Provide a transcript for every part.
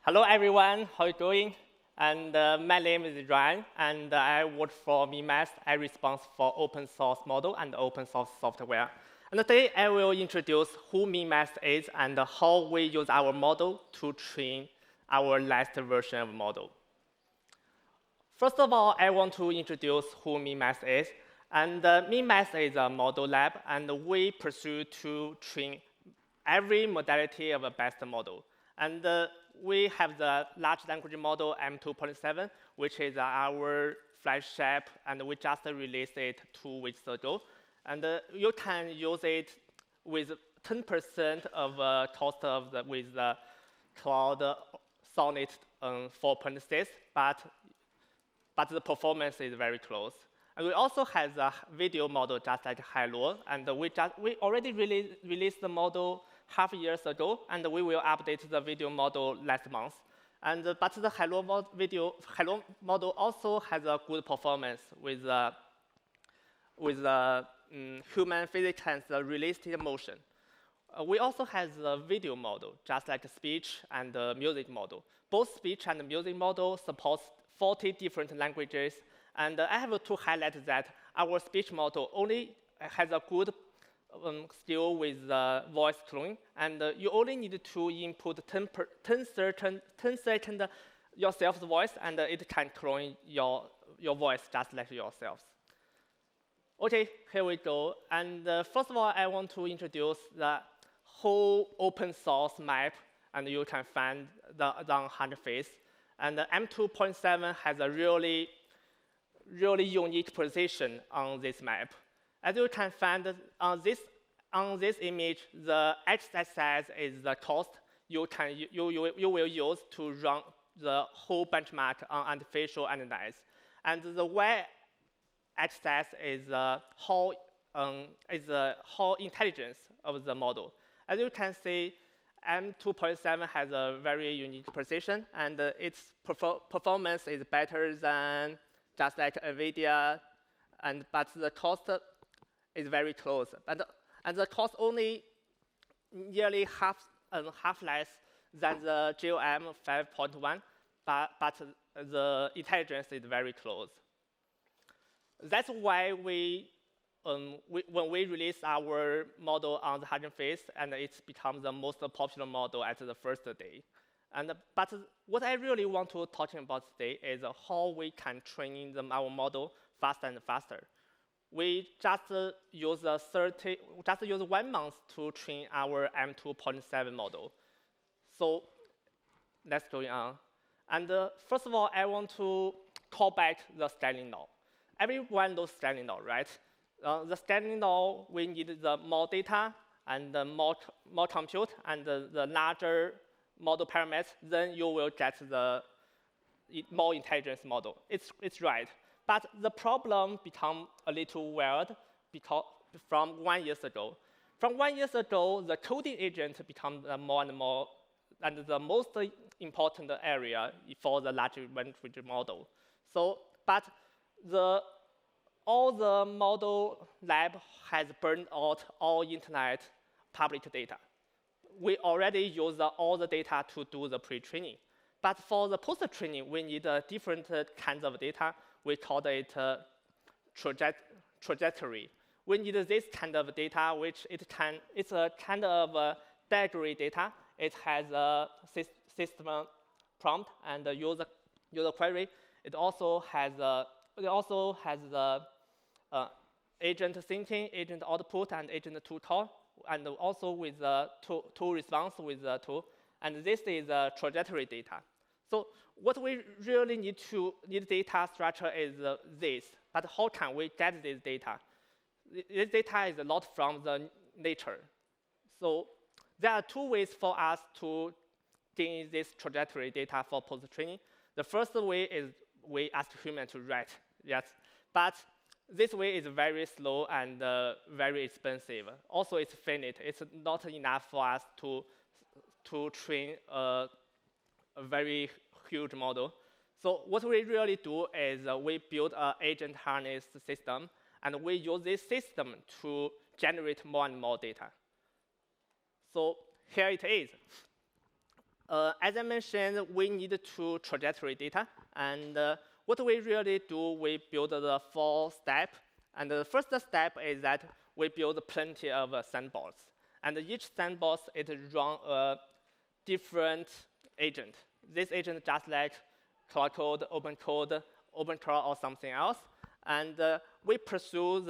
Hello, everyone. How are you doing? And my name is Ryan, and I work for MiniMax. I responsible for open source model and open source software. And today, I will introduce who MiniMax is and how we use our model to train our last version of model. First of all, I want to introduce who MiniMax is. And MiniMax is a model lab, and we pursue to train every modality of a best model. And we have the large language model M2.7, which is our flagship, and we just released it 2 weeks ago. And you can use it with 10% of cost of with the Cloud Sonnet 4.6, but the performance is very close. And we also have a video model just like Hello, and we already released the model half years ago, and we will update the video model last month. And but the Hello model also has a good performance with human physics and the realistic motion. We also have the video model, just like speech and the music model. Both speech and music model supports 40 different languages. And I have to highlight that our speech model only has a good skill with voice cloning, and you only need to input 10 seconds yourself's voice, and it can clone your voice just like yourselves. Okay, here we go. And first of all, I want to introduce the whole open source map, and you can find the interface. And the M2.7 has a really unique position on this map. As you can find on this image, the x-axis is the cost you will use to run the whole benchmark on artificial analyze, and the y-axis is how intelligence of the model. As you can see, M2.7 has a very unique position, and its performance is better than just like NVIDIA, but the cost is very close. And the cost only nearly half less than the GOM 5.1, but the intelligence is very close. That's why when we release our model on the Hugging Face, and it becomes the most popular model at the first day. But what I really want to talk about today is how we can train our model faster and faster. We just use 1 month to train our M2.7 model. So let's go on. And first of all, I want to call back the scaling law. Everyone knows scaling law, right? The scaling law, we need the more data and the more compute and the larger model parameters, then you will get the more intelligence model. It's right. But the problem become a little weird because from 1 year ago. From 1 year ago, the coding agent becomes more and more, and the most important area for the large language model. So, but all the model lab has burned out all internet public data. We already use all the data to do the pre-training. But for the post-training, we need different kinds of data. We call it trajectory. We need this kind of data, which it's a kind of diagram data. It has a system prompt and a user query. It also has the agent thinking, agent output, and agent to call, and also with tool response with the tool. And this is trajectory data. So what we really need data structure is this. But how can we get this data? This data is a lot from the nature. So there are 2 ways for us to gain this trajectory data for post-training. The first way is we ask human to write, yes. But this way is very slow and very expensive. Also, it's finite. It's not enough for us to train a very huge model. So what we really do is we build an agent harness system, and we use this system to generate more and more data. So here it is. As I mentioned, we need to trajectory data. And what we really do, we build the 4-step. And the first step is that we build plenty of sandbox. And each sandbox, it runs a different agent. This agent just like cloud code, open code, open crawl, or something else. And we pursue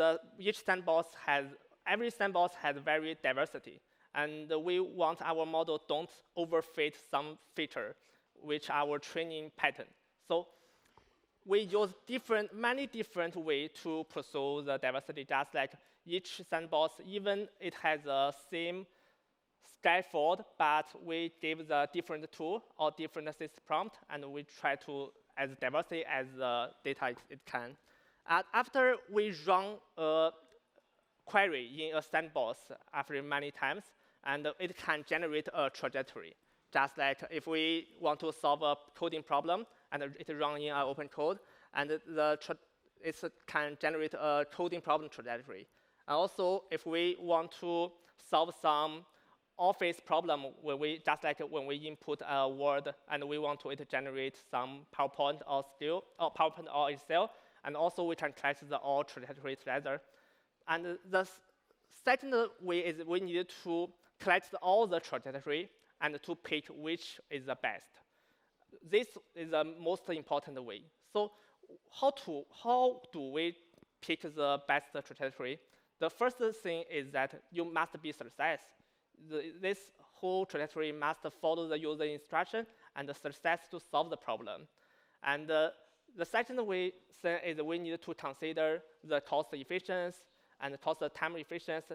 every sandbox has very diversity. And we want our model don't overfit some feature, which our training pattern. So we use many different ways to pursue the diversity, just like each sandbox, even it has the same scaffold, but we give the different tool or different system prompt, and we try to as diversity as the data it can. After we run a query in a sandbox after many times, and it can generate a trajectory. Just like if we want to solve a coding problem, and it runs in our open code, and it can generate a coding problem trajectory. And also, if we want to solve some office problem, just like when we input a word, and we want to generate some PowerPoint or Excel, and also we can track the all trajectory together. And the second way is we need to collect all the trajectory and to pick which is the best. This is the most important way. So how do we pick the best trajectory? The first thing is that you must be success. This whole trajectory must follow the user instruction and the success to solve the problem. And the second way is we need to consider the cost efficiency and the cost time efficiency.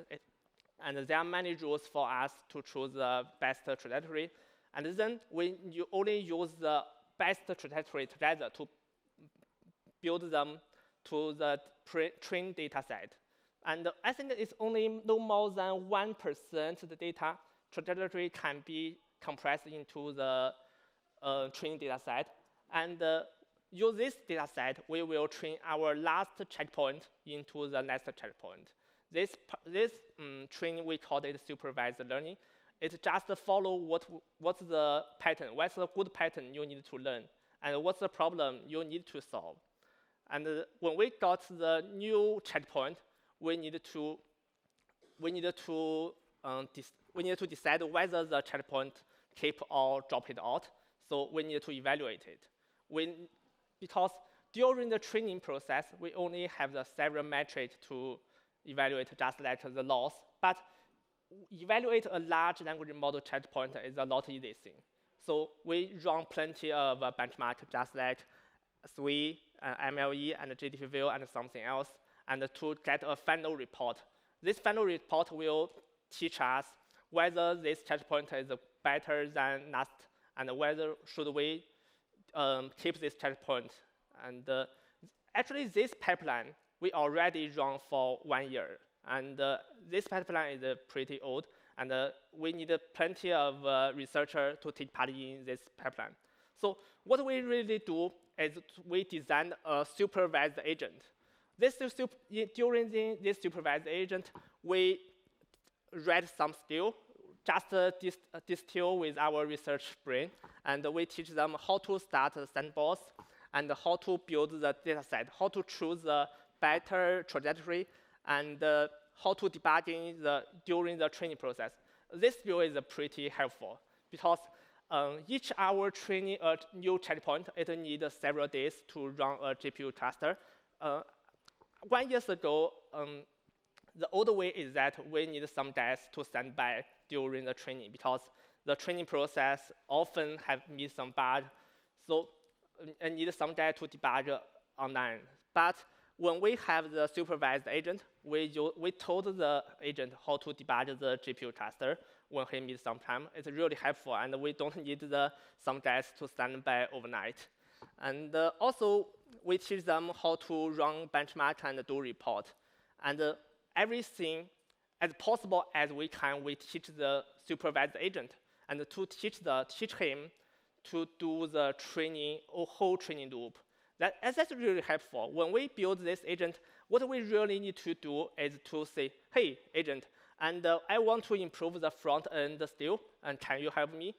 And there are many rules for us to choose the best trajectory. And then you only use the best trajectory together to build them to the trained data set. And I think it's only no more than 1% of the data trajectory can be compressed into the training data set. And use this data set, we will train our last checkpoint into the next checkpoint. This training, we call it supervised learning. It just follow what's the pattern, what's the good pattern you need to learn, and what's the problem you need to solve. And when we got the new checkpoint, we need to decide whether the checkpoint keep or drop it out. So we need to evaluate it. Because during the training process, we only have the several metrics to evaluate, just like the loss. But evaluate a large language model checkpoint is a not easy thing. So we run plenty of benchmark, just like SWE, MLE, and GDPview, and something else, and to get a final report. This final report will teach us whether this checkpoint is better than last, and whether should we keep this checkpoint. And actually, this pipeline we already run for 1 year. And this pipeline is pretty old, and we need plenty of researchers to take part in this pipeline. So what we really do is we design a supervised agent. During this supervised agent, we read some skill, just distill with our research brain, and we teach them how to start a sandbox, and how to build the data set, how to choose the better trajectory, and how to debugging during the training process. This skill is pretty helpful because each hour training a new checkpoint, it needs several days to run a GPU cluster. 1 year ago, the old way is that we need some days to stand by during the training because the training process often have missed some bugs. So I need some days to debug online. But when we have the supervised agent, we told the agent how to debug the GPU cluster when he needs some time. It's really helpful, and we don't need some guys to stand by overnight. And also, we teach them how to run benchmark and do report. And everything as possible as we can, we teach the supervised agent, and to teach him to do the training or whole training loop. That's really helpful. When we build this agent, what we really need to do is to say, hey, agent, and I want to improve the front end still, and can you help me?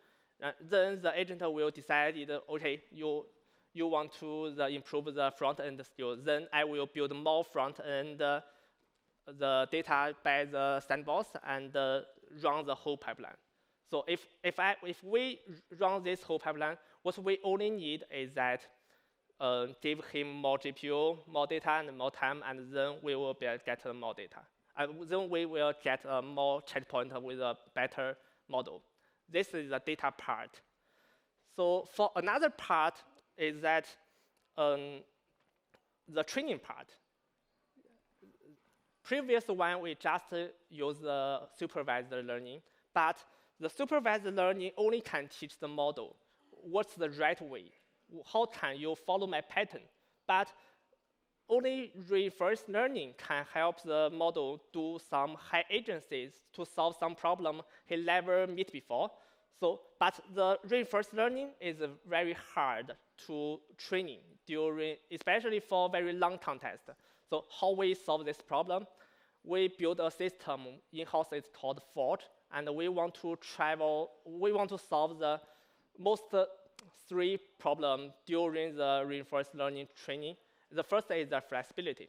Then the agent will decide, okay, you want to improve the front-end skill. Then I will build more front-end the data by the sandbox and run the whole pipeline. So if we run this whole pipeline, what we only need is that give him more GPU, more data, and more time, and then we will get more data. And then we will get more checkpoint with a better model. This is the data part. So for another part is that the training part. Previous one, we just use the supervised learning, but the supervised learning only can teach the model what's the right way. How can you follow my pattern? But only reinforced learning can help the model do some high agencies to solve some problem he never met before. So, but the reinforced learning is very hard to training during, especially for very long context. So how we solve this problem? We build a system in-house. It's called Forge, and we want to solve the most three problems during the reinforced learning training. The first is the flexibility,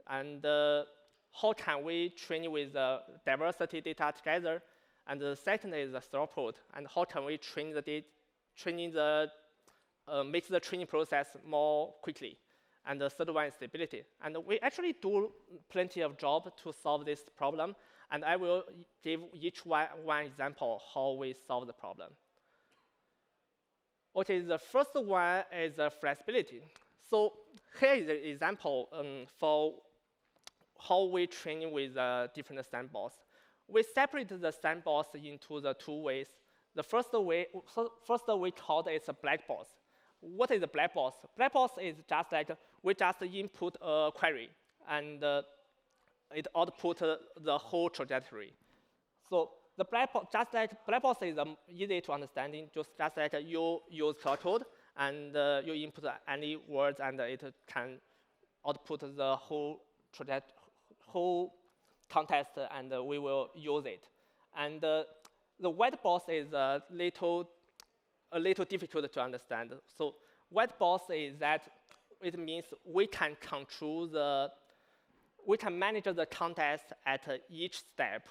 and how can we train with diversity data together? And the second is the throughput, and how can we make the training process more quickly? And the third one is stability. And we actually do plenty of job to solve this problem, and I will give each one example how we solve the problem. Okay, the first one is flexibility. So here is an example for how we train with different sandbox. We separate the sandbox into the two ways. The first way we call it a black box. What is a black box? Black box is just like we just input a query, and it output the whole trajectory. So the black box, just like black box is easy to understanding, just like you use Cloud Code and you input any words and it can output the whole context, and we will use it. And the white box is a little difficult to understand. So white box is that it means we can manage the context at each step.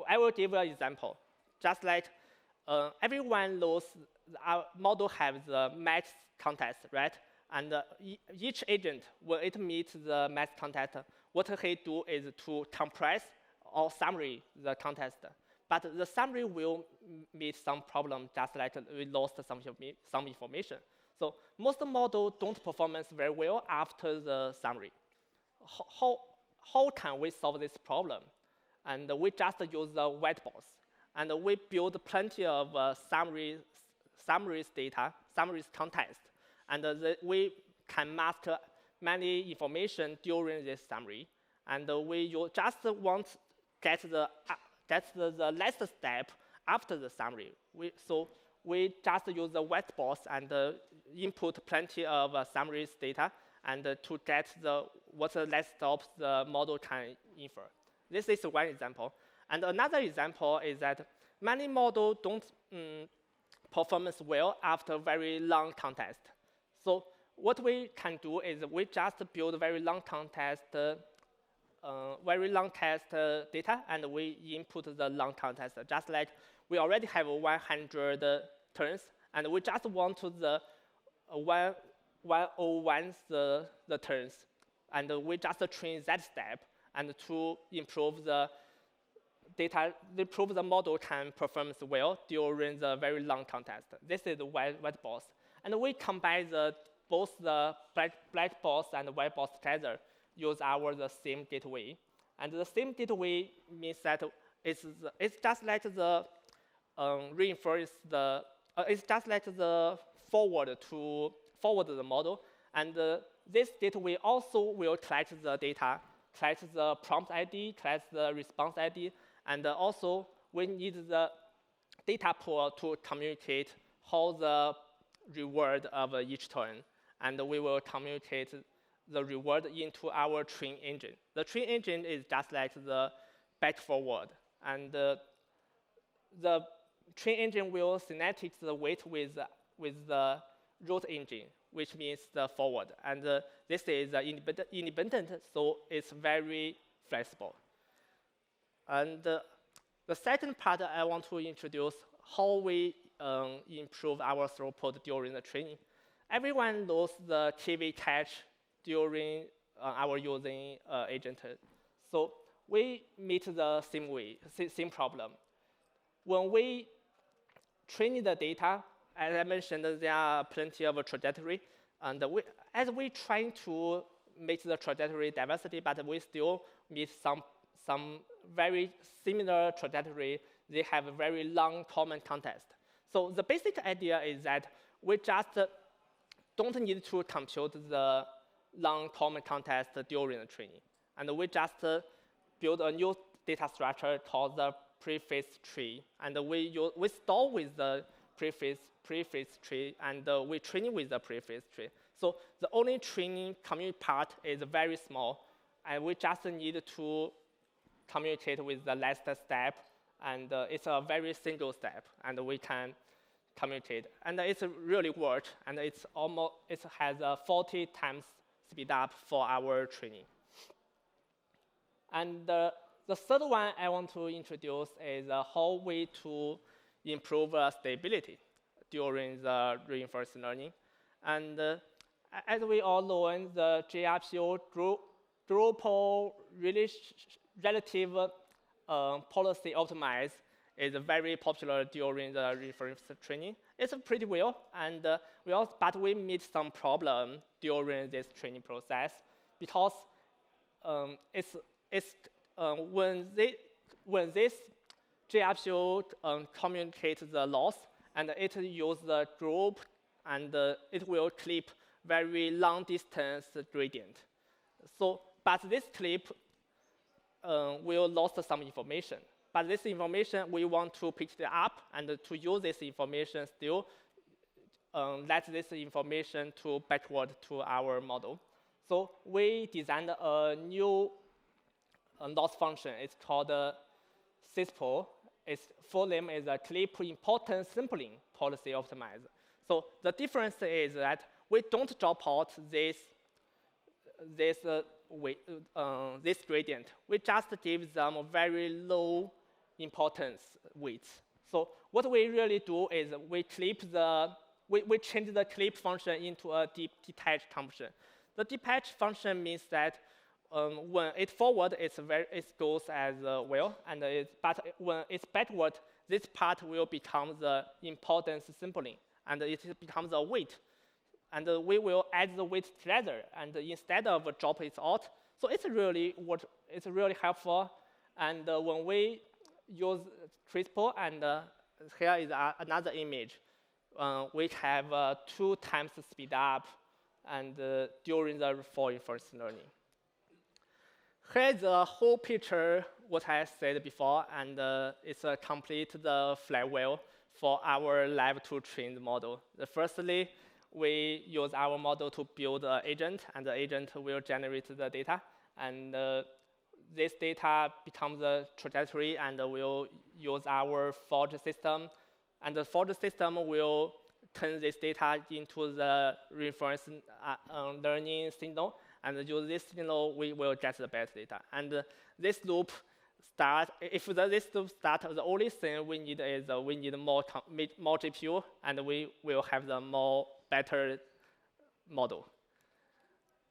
I will give an example. Just like everyone knows our model has the max context, right? And each agent, when it meets the max context, what he do is to compress or summary the context. But the summary will meet some problem, just like we lost some information. So most models don't perform very well after the summary. How can we solve this problem? And we just use the white box. And we build plenty of summaries data, summaries context. And we can mask many information during this summary. And we just want to get the last step after the summary. So we just use the white box and input plenty of summaries data and to get what the last steps the model can infer. This is one example. And another example is that many models don't perform well after very long context. So what we can do is we just build very long context data, and we input the long context. Just like we already have 100 turns, and we just want to the 101 the turns, and we just train that step, and to improve the data, improve the model can perform well during the very long context. This is the white box, and we combine both the black box and the white box together. Use the same gateway, and the same gateway means that it's just like the it's just like the forward the model, and this gateway also will collect the data, collect the prompt ID, collect the response ID, and also we need the data pool to communicate how the reward of each turn, and we will communicate the reward into our train engine. The train engine is just like the back forward, and the train engine will synaptic the weight with the root engine, which means the forward. And this is independent, so it's very flexible. And the second part I want to introduce how we improve our throughput during the training. Everyone knows the TV cache during our using agent. So we meet the same problem. When we train the data, as I mentioned, there are plenty of trajectory, and as we trying to make the trajectory diversity, but we still meet some very similar trajectory. They have a very long common context. So the basic idea is that we just don't need to compute the long common context during the training, and we just build a new data structure called the preface tree, and we store with the preface tree, and we train with the preface tree. So the only training commute part is very small, and we just need to communicate with the last step, and it's a very single step, and we can communicate. And it's really works, and it has a 40 times speed up for our training. And the third one I want to introduce is how we to improve stability during the reinforcement learning. And as we all know, the GRPO group relative policy optimize is very popular during the reinforcement training. It's pretty well, and but we meet some problem during this training process because when this GRPO communicates the loss, and it uses the group, and it will clip very long distance gradient. So, but this clip will lose some information. But this information, we want to pick it up, and to use this information still, let this information to backward to our model. So we designed a new loss function. It's called CISPO. Its full name is a clip importance sampling policy optimizer. So the difference is that we don't drop out this gradient. We just give them a very low importance weights. So what we really do is we change the clip function into a detached function. The detached function means that when it's forward, it goes as well, and but when it's backward, this part will become the importance sampling, and it becomes a weight. And we will add the weight together, and instead of drop it out. So it's really helpful. And when we use CRISPR, and here is another image, we have 2 times the speed up, and during the reinforcement learning. Here's the whole picture, what I said before, and it's a complete the flywheel for our Lab 2 trained model. Firstly, we use our model to build an agent, and the agent will generate the data. And this data becomes a trajectory, and we'll use our forge system. And the forge system will turn this data into the reinforcement learning signal. And use this signal, we will get the best data. And this loop starts, if this loop starts, the only thing we need is we need more GPU, and we will have the better model.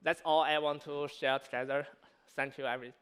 That's all I want to share together. Thank you, everyone.